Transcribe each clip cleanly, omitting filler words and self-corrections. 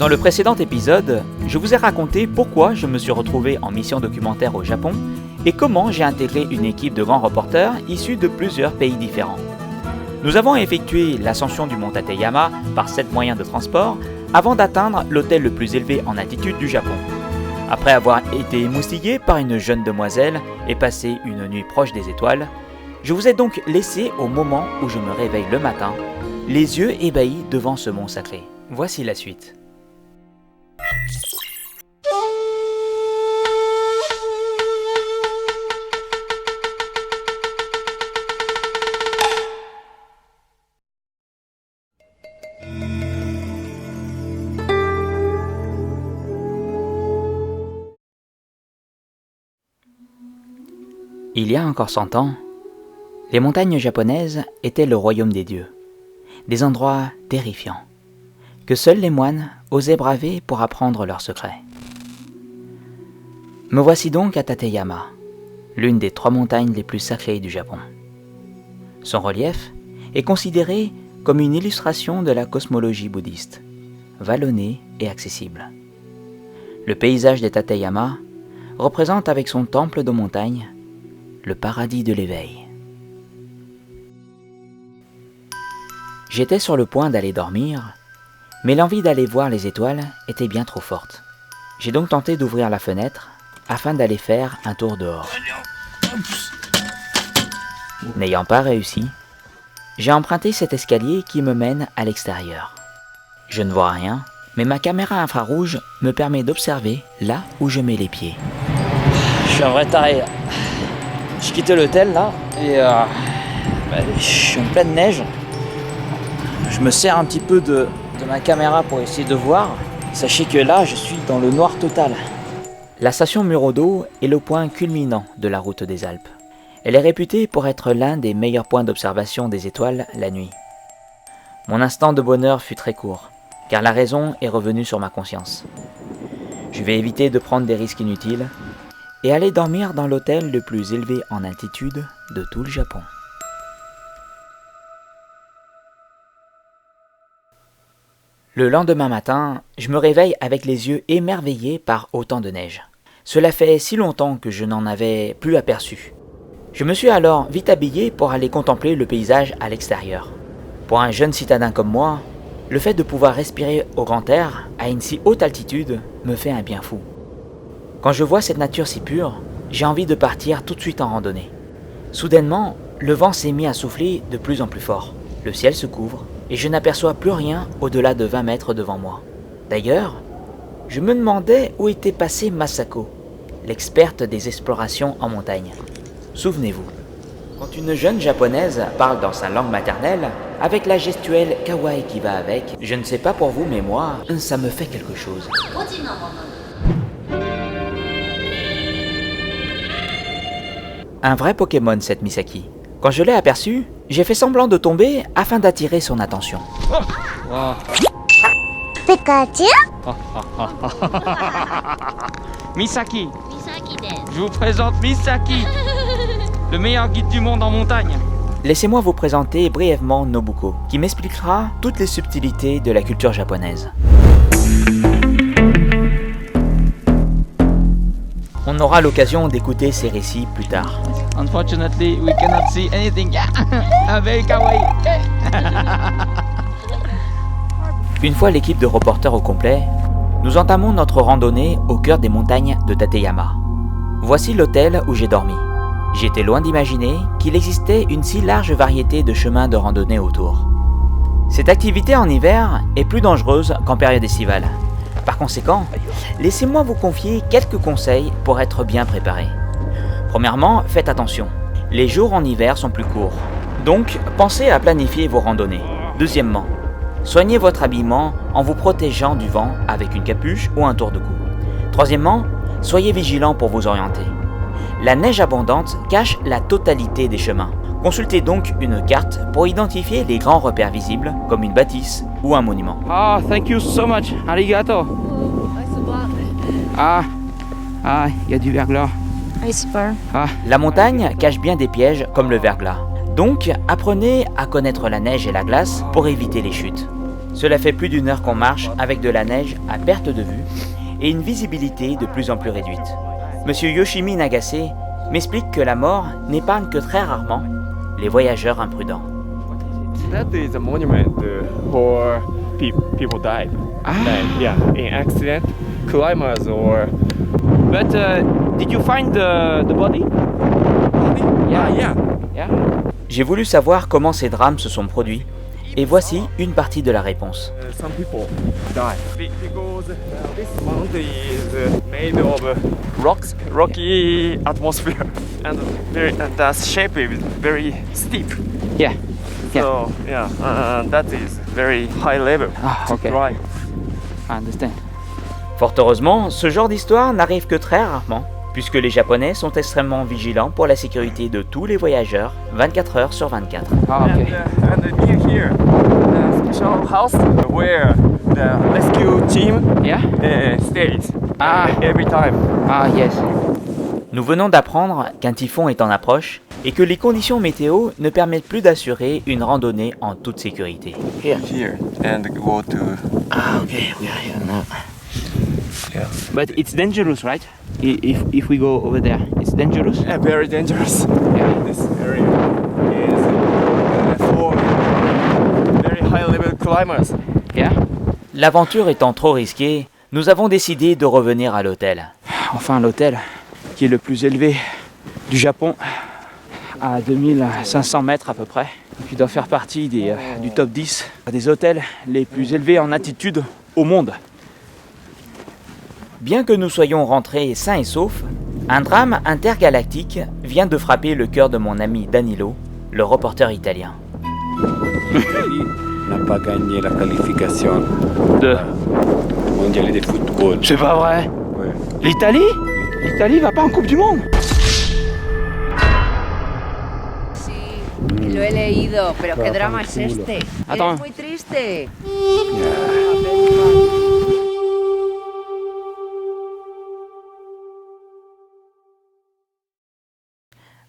Dans le précédent épisode, je vous ai raconté pourquoi je me suis retrouvé en mission documentaire au Japon et comment j'ai intégré une équipe de grands reporters issus de plusieurs pays différents. Nous avons effectué l'ascension du mont Tateyama par 7 moyens de transport avant d'atteindre l'hôtel le plus élevé en altitude du Japon. Après avoir été émoustillé par une jeune demoiselle et passé une nuit proche des étoiles, je vous ai donc laissé au moment où je me réveille le matin, les yeux ébahis devant ce mont sacré. Voici la suite. Il y a encore 100 ans, les montagnes japonaises étaient le royaume des dieux, des endroits terrifiants, que seuls les moines osaient braver pour apprendre leurs secrets. Me voici donc à Tateyama, l'une des 3 montagnes les plus sacrées du Japon. Son relief est considéré comme une illustration de la cosmologie bouddhiste, vallonné et accessible. Le paysage des Tateyama représente avec son temple de montagne le paradis de l'éveil. J'étais sur le point d'aller dormir, mais l'envie d'aller voir les étoiles était bien trop forte. J'ai donc tenté d'ouvrir la fenêtre afin d'aller faire un tour dehors. N'ayant pas réussi, j'ai emprunté cet escalier qui me mène à l'extérieur. Je ne vois rien, mais ma caméra infrarouge me permet d'observer là où je mets les pieds. Je suis un vrai taré là. Je quitte l'hôtel là et je suis en pleine neige. Je me sers un petit peu de ma caméra pour essayer de voir. Sachez que là, je suis dans le noir total. La station Murodo est le point culminant de la route des Alpes. Elle est réputée pour être l'un des meilleurs points d'observation des étoiles la nuit. Mon instant de bonheur fut très court, car la raison est revenue sur ma conscience. Je vais éviter de prendre des risques inutiles et aller dormir dans l'hôtel le plus élevé en altitude de tout le Japon. Le lendemain matin, je me réveille avec les yeux émerveillés par autant de neige. Cela fait si longtemps que je n'en avais plus aperçu. Je me suis alors vite habillé pour aller contempler le paysage à l'extérieur. Pour un jeune citadin comme moi, le fait de pouvoir respirer au grand air à une si haute altitude me fait un bien fou. Quand je vois cette nature si pure, j'ai envie de partir tout de suite en randonnée. Soudainement, le vent s'est mis à souffler de plus en plus fort. Le ciel se couvre et je n'aperçois plus rien au-delà de 20 mètres devant moi. D'ailleurs, je me demandais où était passée Masako, l'experte des explorations en montagne. Souvenez-vous, quand une jeune japonaise parle dans sa langue maternelle, avec la gestuelle kawaii qui va avec, je ne sais pas pour vous, mais moi, ça me fait quelque chose. Un vrai Pokémon, cette Misaki. Quand je l'ai aperçue, j'ai fait semblant de tomber afin d'attirer son attention. Wow. Pikachu? Misaki, je vous présente Misaki, le meilleur guide du monde en montagne. Laissez-moi vous présenter brièvement Nobuko, qui m'expliquera toutes les subtilités de la culture japonaise. On aura l'occasion d'écouter ses récits plus tard. Unfortunately, we cannot see anything. Very kawaii. Une fois l'équipe de reporters au complet, nous entamons notre randonnée au cœur des montagnes de Tateyama. Voici l'hôtel où j'ai dormi. J'étais loin d'imaginer qu'il existait une si large variété de chemins de randonnée autour. Cette activité en hiver est plus dangereuse qu'en période estivale. Par conséquent, laissez-moi vous confier quelques conseils pour être bien préparé. Premièrement, faites attention. Les jours en hiver sont plus courts. Donc, pensez à planifier vos randonnées. Deuxièmement, soignez votre habillement en vous protégeant du vent avec une capuche ou un tour de cou. Troisièmement, soyez vigilant pour vous orienter. La neige abondante cache la totalité des chemins. Consultez donc une carte pour identifier les grands repères visibles comme une bâtisse ou un monument. Ah, thank you so much. Arigato. Ah, il y a du verglas. Whisper. Ah, La montagne cache bien des pièges comme le verglas. Donc, apprenez à connaître la neige et la glace pour éviter les chutes. Cela fait plus d'1 heure qu'on marche avec de la neige à perte de vue et une visibilité de plus en plus réduite. Monsieur Yoshimi Nagase m'explique que la mort n'épargne que très rarement les voyageurs imprudents. That is a monument for people died. In accident, climbers or. But did you find the body? Yeah. J'ai voulu savoir comment ces drames se sont produits, et voici une partie de la réponse. Some people die because this mountain is made of rocky atmosphere, and the shape is very steep. Yeah. So that is very high level to okay. climb. I understand. Fort heureusement, ce genre d'histoire n'arrive que très rarement, puisque les Japonais sont extrêmement vigilants pour la sécurité de tous les voyageurs, 24 heures sur 24. Ah, okay. And near here, the special house where the rescue team Yeah? stays Ah. every time. Ah, yes. Nous venons d'apprendre qu'un typhon est en approche et que les conditions météo ne permettent plus d'assurer une randonnée en toute sécurité. Here and go to. Okay, we are here now. Yeah. But it's dangerous, right? If we go over there, it's dangerous? Very dangerous. Yeah. This area is for very high level climbers. Yeah? L'aventure étant trop risquée, nous avons décidé de revenir à l'hôtel. Enfin, l'hôtel qui est le plus élevé du Japon, à 2500 mètres à peu près, qui doit faire partie du top 10 des hôtels les plus élevés en altitude au monde. Bien que nous soyons rentrés sains et saufs, un drame intergalactique vient de frapper le cœur de mon ami Danilo, le reporter italien. N'a pas gagné la qualification De... mondiale de football. C'est pas vrai? Ouais. L'Italie? L'Italie va pas en Coupe du Monde? Sí, lo he leído, pero qué drama es este. Attends. Es muy triste.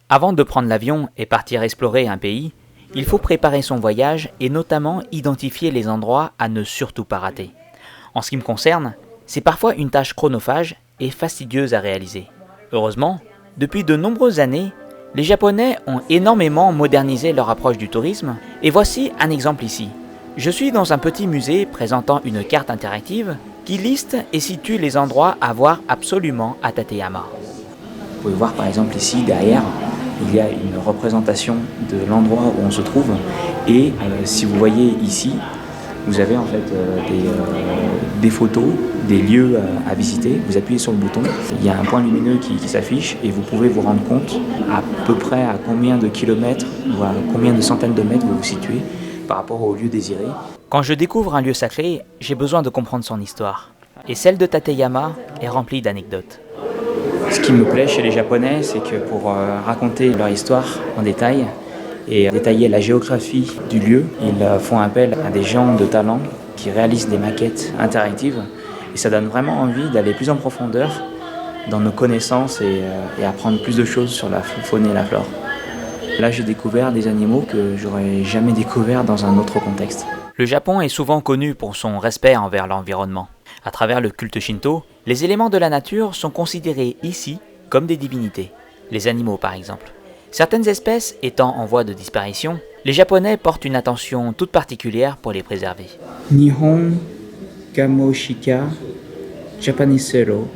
Avant de prendre l'avion et partir explorer un pays, il faut préparer son voyage et notamment identifier les endroits à ne surtout pas rater. En ce qui me concerne, c'est parfois une tâche chronophage et fastidieuse à réaliser. Heureusement, depuis de nombreuses années, les Japonais ont énormément modernisé leur approche du tourisme, et voici un exemple ici. Je suis dans un petit musée présentant une carte interactive qui liste et situe les endroits à voir absolument à Tateyama. Vous pouvez voir par exemple ici derrière, il y a une représentation de l'endroit où on se trouve, et si vous voyez ici, vous avez en fait des photos, des lieux à visiter. Vous appuyez sur le bouton, il y a un point lumineux qui s'affiche et vous pouvez vous rendre compte à peu près à combien de kilomètres ou à combien de centaines de mètres vous vous situez par rapport au lieu désiré. Quand je découvre un lieu sacré, j'ai besoin de comprendre son histoire. Et celle de Tateyama est remplie d'anecdotes. Ce qui me plaît chez les Japonais, c'est que pour raconter leur histoire en détail et détailler la géographie du lieu, ils font appel à des gens de talent qui réalisent des maquettes interactives. Et ça donne vraiment envie d'aller plus en profondeur dans nos connaissances et apprendre plus de choses sur la faune et la flore. Là, j'ai découvert des animaux que j'aurais jamais découverts dans un autre contexte. Le Japon est souvent connu pour son respect envers l'environnement. À travers le culte shinto, les éléments de la nature sont considérés ici comme des divinités. Les animaux par exemple. Certaines espèces étant en voie de disparition, les Japonais portent une attention toute particulière pour les préserver. Nihon Kamoshika Japanisero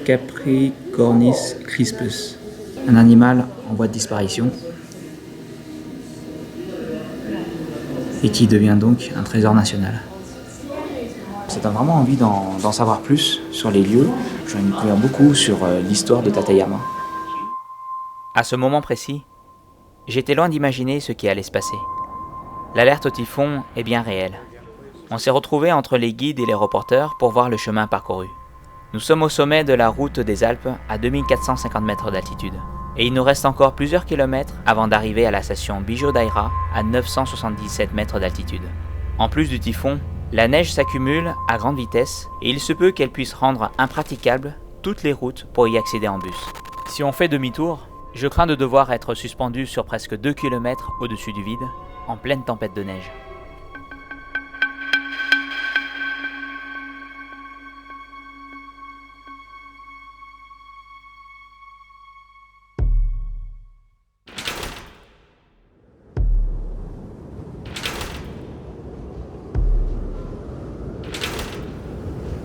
Capricornis crispus. Un animal en voie de disparition et qui devient donc un trésor national. Ça donne vraiment envie d'en savoir plus sur les lieux. J'en ai découvert beaucoup sur l'histoire de Tateyama. À ce moment précis, j'étais loin d'imaginer ce qui allait se passer. L'alerte au typhon est bien réelle. On s'est retrouvés entre les guides et les reporters pour voir le chemin parcouru. Nous sommes au sommet de la route des Alpes à 2450 mètres d'altitude. Et il nous reste encore plusieurs kilomètres avant d'arriver à la station Bijo-Daira à 977 mètres d'altitude. En plus du typhon, la neige s'accumule à grande vitesse et il se peut qu'elle puisse rendre impraticables toutes les routes pour y accéder en bus. Si on fait demi-tour, je crains de devoir être suspendu sur presque 2 km au-dessus du vide, en pleine tempête de neige.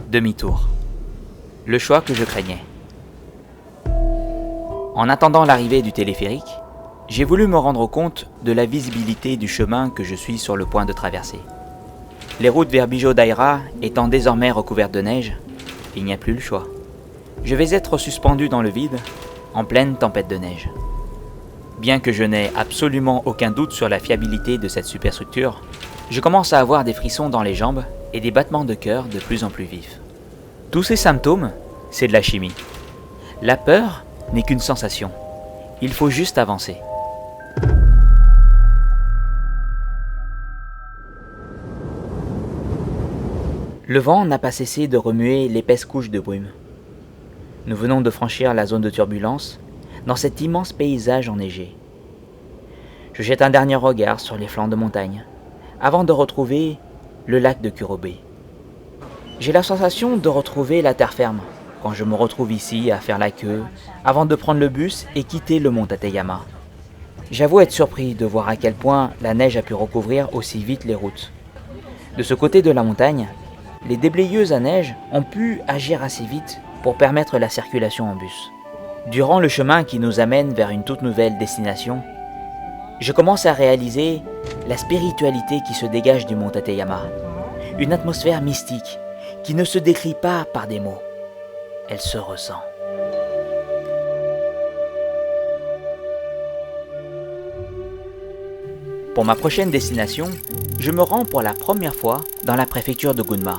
demi-tour. Le choix que je craignais. En attendant l'arrivée du téléphérique, j'ai voulu me rendre compte de la visibilité du chemin que je suis sur le point de traverser. Les routes vers Bijo Daira étant désormais recouvertes de neige, il n'y a plus le choix. Je vais être suspendu dans le vide, en pleine tempête de neige. Bien que je n'ai absolument aucun doute sur la fiabilité de cette superstructure, je commence à avoir des frissons dans les jambes et des battements de cœur de plus en plus vifs. Tous ces symptômes, c'est de la chimie. La peur n'est qu'une sensation. Il faut juste avancer. Le vent n'a pas cessé de remuer l'épaisse couche de brume. Nous venons de franchir la zone de turbulence dans cet immense paysage enneigé. Je jette un dernier regard sur les flancs de montagne avant de retrouver le lac de Kurobe. J'ai la sensation de retrouver la terre ferme quand je me retrouve ici à faire la queue avant de prendre le bus et quitter le mont Tateyama. J'avoue être surpris de voir à quel point la neige a pu recouvrir aussi vite les routes. De ce côté de la montagne, les déblayeuses à neige ont pu agir assez vite pour permettre la circulation en bus. Durant le chemin qui nous amène vers une toute nouvelle destination, je commence à réaliser la spiritualité qui se dégage du mont Tateyama. Une atmosphère mystique qui ne se décrit pas par des mots. Elle se ressent. Pour ma prochaine destination, je me rends pour la première fois dans la préfecture de Gunma,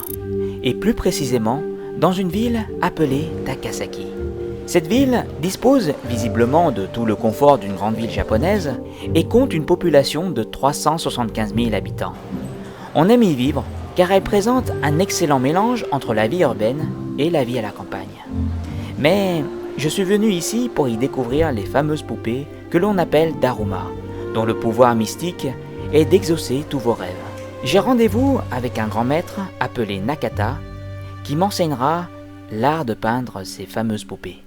et plus précisément dans une ville appelée Takasaki. Cette ville dispose visiblement de tout le confort d'une grande ville japonaise et compte une population de 375 000 habitants. On aime y vivre car elle présente un excellent mélange entre la vie urbaine et la vie à la campagne. Mais je suis venu ici pour y découvrir les fameuses poupées que l'on appelle Daruma, dont le pouvoir mystique est d'exaucer tous vos rêves. J'ai rendez-vous avec un grand maître appelé Nakata qui m'enseignera l'art de peindre ces fameuses poupées.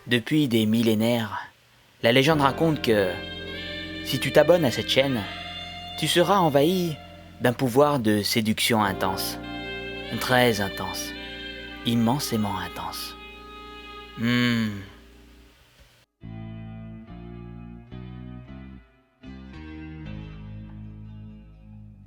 Depuis des millénaires, la légende raconte que si tu t'abonnes à cette chaîne, tu seras envahi d'un pouvoir de séduction intense, très intense, immensément intense.